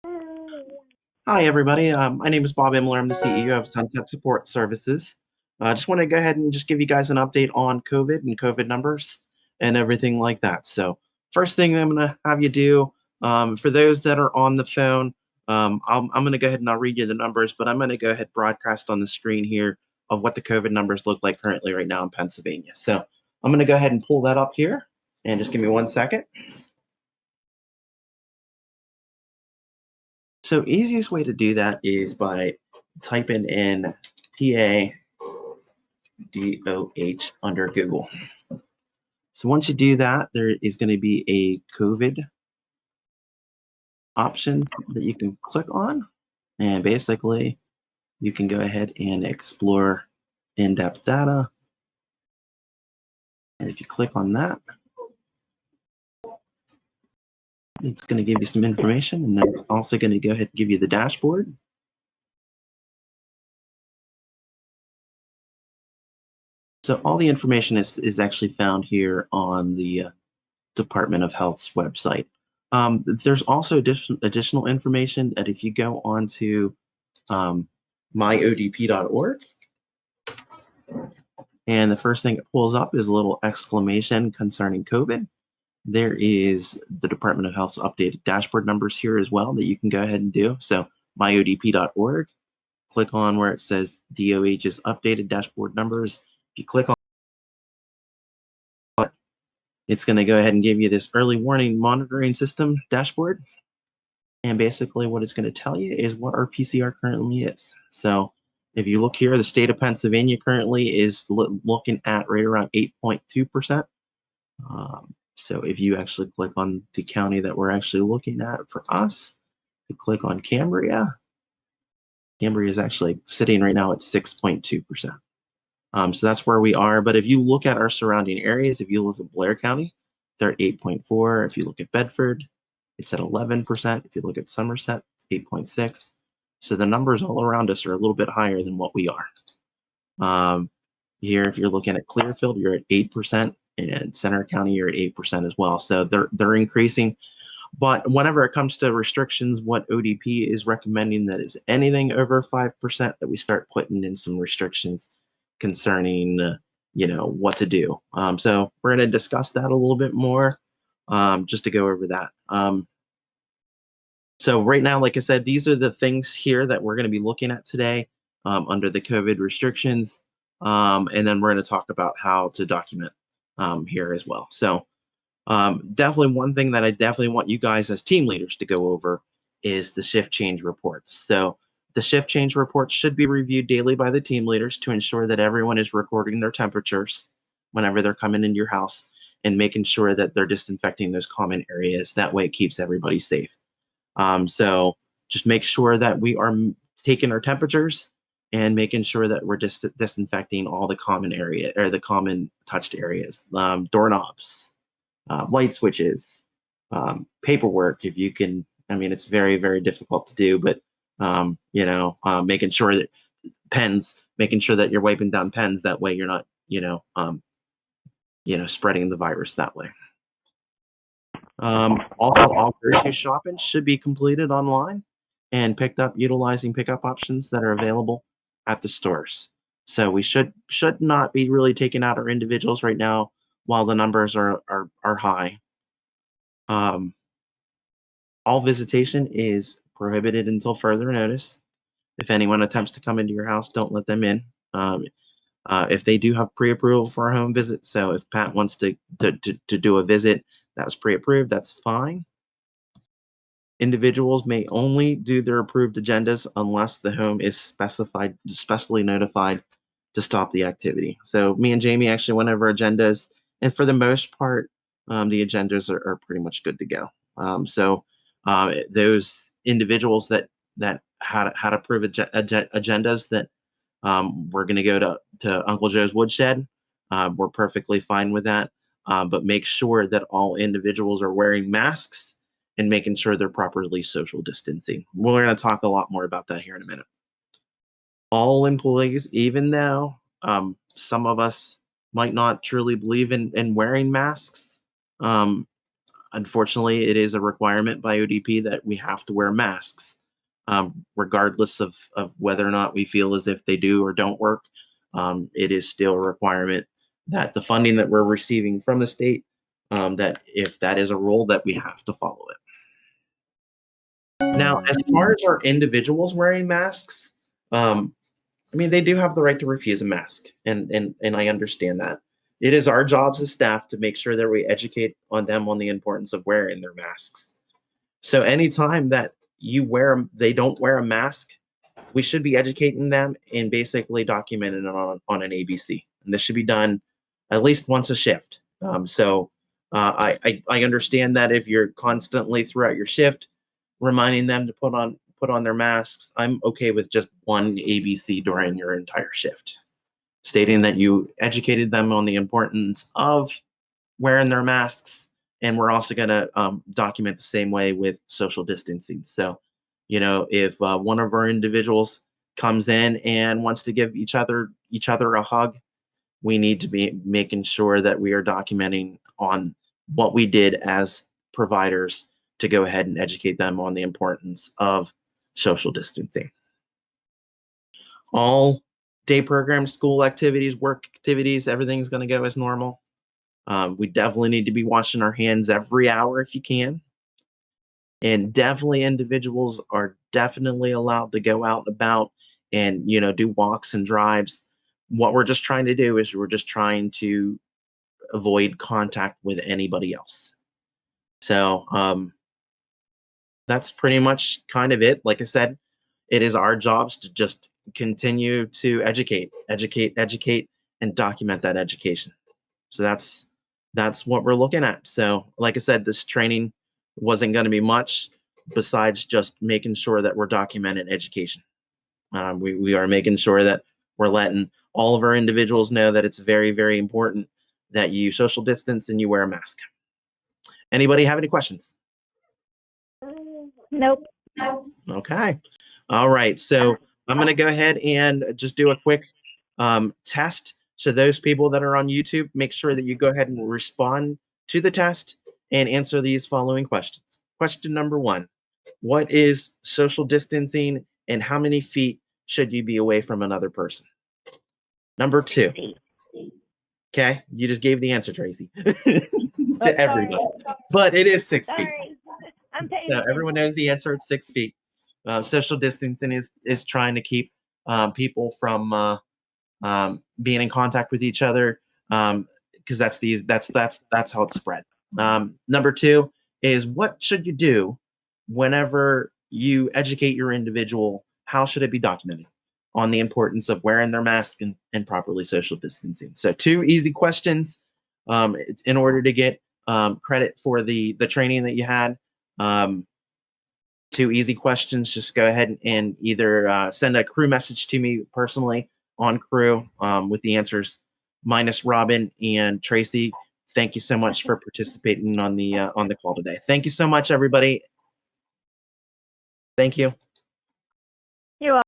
Hi, everybody. My name is Bob Imler. I'm the CEO of Sunset Support Services. I just want to go ahead and just give you guys an update on COVID and COVID numbers and everything like that. So, first thing I'm going to have you do, for those that are on the phone, I'm going to go ahead and I'll read you the numbers, but I'm going to go ahead and broadcast on the screen here of what the COVID numbers look like currently right now in Pennsylvania. So, I'm going to go ahead and pull that up here and just give me 1 second. So easiest way to do that is by typing in PADOH under Google. So once you do that, there is going to be a COVID option that you can click on. And basically, you can go ahead and explore in-depth data. And if you click on that, it's going to give you some information. And then it's also going to go ahead and give you the dashboard. So all the information is actually found here on the Department of Health's website. There's also additional information that if you go onto myodp.org, and the first thing it pulls up is a little exclamation concerning COVID. There is the Department of Health's updated dashboard numbers here as well that you can go ahead and do. So myodp.org, click on where it says DOH's updated dashboard numbers. If you click on it, it's going to go ahead and give you this early warning monitoring system dashboard. And basically what it's going to tell you is what our PCR currently is. So if you look here, the state of Pennsylvania currently is looking at right around 8.2%. So if you actually click on the county that we're actually looking at for us, you click on Cambria. Cambria is actually sitting right now at 6.2%. So that's where we are. But if you look at our surrounding areas, if you look at Blair County, they're at 8.4. If you look at Bedford, it's at 11%. If you look at Somerset, it's 8.6. So the numbers all around us are a little bit higher than what we are. Here, if you're looking at Clearfield, you're at 8%, and Center County, you're at 8% as well. So they're increasing. But whenever it comes to restrictions, what ODP is recommending that is anything over 5% that we start putting in some restrictions concerning, what to do. So we're going to discuss that a little bit more, just to go over that. So right now, like I said, these are the things here that we're going to be looking at today under the COVID restrictions. And then we're going to talk about how to document here as well. So definitely one thing that I definitely want you guys as team leaders to go over is the shift change reports. So the shift change reports should be reviewed daily by the team leaders to ensure that everyone is recording their temperatures whenever they're coming into your house and making sure that they're disinfecting those common areas. That way it keeps everybody safe. So just make sure that we are taking our temperatures and making sure that we're disinfecting all the common area or the common touched areas, doorknobs, light switches, paperwork. If you can, I mean, it's very, very difficult to do, but making sure that pens, making sure that you're wiping down pens. That way, you're not, spreading the virus that way. Also, all grocery shopping should be completed online and picked up utilizing pickup options that are available at the stores. So we should not be really taking out our individuals right now while the numbers are high. All visitation is prohibited until further notice. If anyone attempts to come into your house, don't let them in. If they do have pre-approval for a home visit, so if Pat wants to do a visit that was pre-approved, that's fine. Individuals may only do their approved agendas unless the home is specially notified to stop the activity. So me and Jamie actually went over agendas, and for the most part, the agendas are pretty much good to go. Those individuals that had approved agendas that we're going to go to Uncle Joe's Woodshed, we're perfectly fine with that. But make sure that all individuals are wearing masks and making sure they're properly social distancing. We're going to talk a lot more about that here in a minute. All employees, even though some of us might not truly believe in wearing masks, unfortunately, it is a requirement by ODP that we have to wear masks, regardless of whether or not we feel as if they do or don't work. It is still a requirement that the funding that we're receiving from the state, that if that is a rule, that we have to follow it. Now, as far as our individuals wearing masks, um, I mean, they do have the right to refuse a mask, and I understand that. It is our jobs as staff to make sure that we educate on them on the importance of wearing their masks. So anytime that they don't wear a mask, we should be educating them and basically documenting it on an ABC. And this should be done at least once a shift. I understand that if you're constantly throughout your shift reminding them to put on their masks, I'm okay with just one ABC during your entire shift, stating that you educated them on the importance of wearing their masks. And we're also going to document the same way with social distancing. So, if one of our individuals comes in and wants to give each other a hug, we need to be making sure that we are documenting on what we did as providers to go ahead and educate them on the importance of social distancing. All day programs, school activities, work activities, everything's going to go as normal. We definitely need to be washing our hands every hour if you can. And definitely individuals are definitely allowed to go out and about and, do walks and drives. What we're just trying to do is we're just trying to avoid contact with anybody else. So that's pretty much kind of it. Like I said, it is our jobs to just continue to educate, and document that education. So that's what we're looking at. So, like I said, this training wasn't going to be much besides just making sure that we're documenting education. We are making sure that we're letting all of our individuals know that it's very, very important that you social distance and you wear a mask. Anybody have any questions? Nope. Okay. All right. So I'm going to go ahead and just do a quick test. So those people that are on YouTube, make sure that you go ahead and respond to the test and answer these following questions. Question number 1, what is social distancing and how many feet should you be away from another person? Number 2. Okay, you just gave the answer, Tracy, to everybody. But it is 6 feet. Sorry. I'm paying So everyone attention. knows the answer. It's 6 feet. Social distancing is trying to keep people from being in contact with each other, because that's how it's spread. Number 2 is, what should you do whenever you educate your individual? How should it be documented on the importance of wearing their mask and properly social distancing? So 2 easy questions in order to get credit for the training that you had. 2 easy questions. Just go ahead and either send a crew message to me personally on crew with the answers, minus Robin and Tracy. Thank you so much for participating on the call today. Thank you so much, everybody. Thank you. You're welcome.